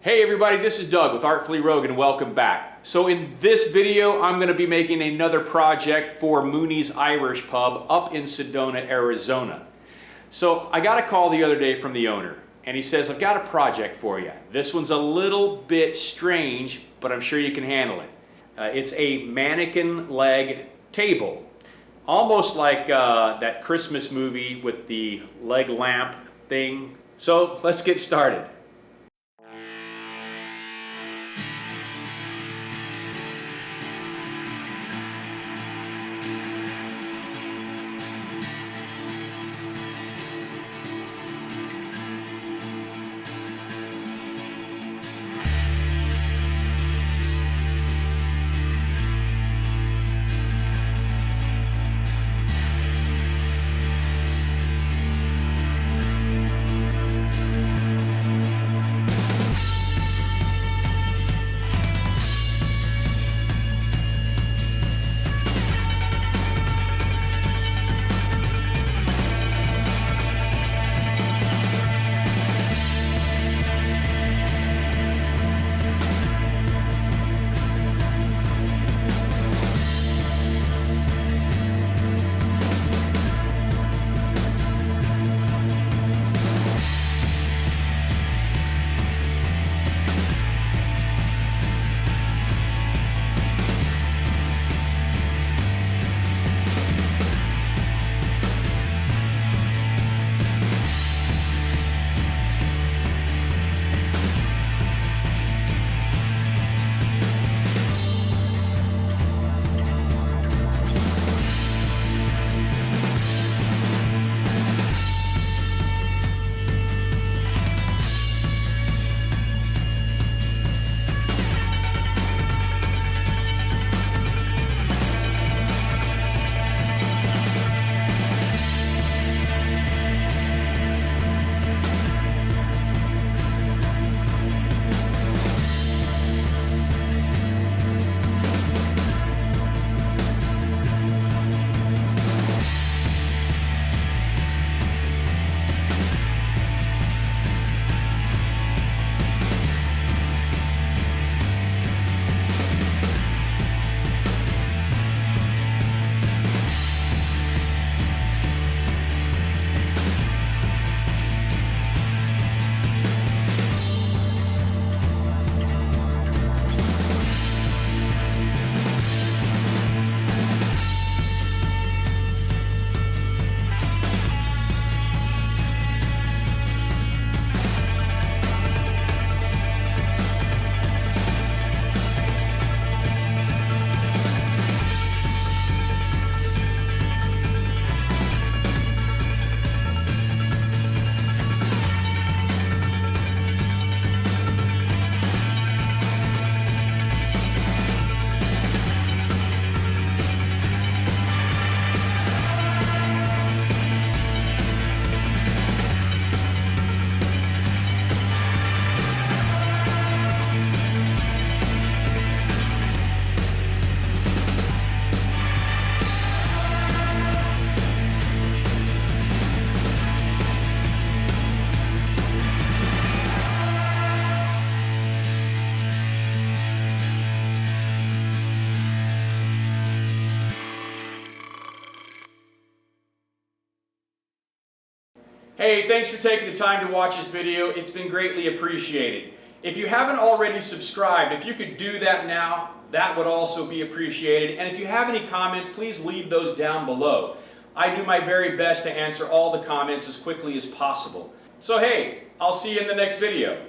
Hey everybody, this is Doug with Artfully Rogue and welcome back. So in this video, I'm going to be making another project for Mooneys Irish Pub up in Sedona, Arizona. So I got a call the other day from the owner and he says, I've got a project for you. This one's a little bit strange, but I'm sure you can handle it. It's a mannequin leg table. Almost like that Christmas movie with the leg lamp thing. So let's get started. Hey, thanks for taking the time to watch this video. It's been greatly appreciated. If you haven't already subscribed, if you could do that now, that would also be appreciated. And if you have any comments, please leave those down below. I do my very best to answer all the comments as quickly as possible. So hey, I'll see you in the next video.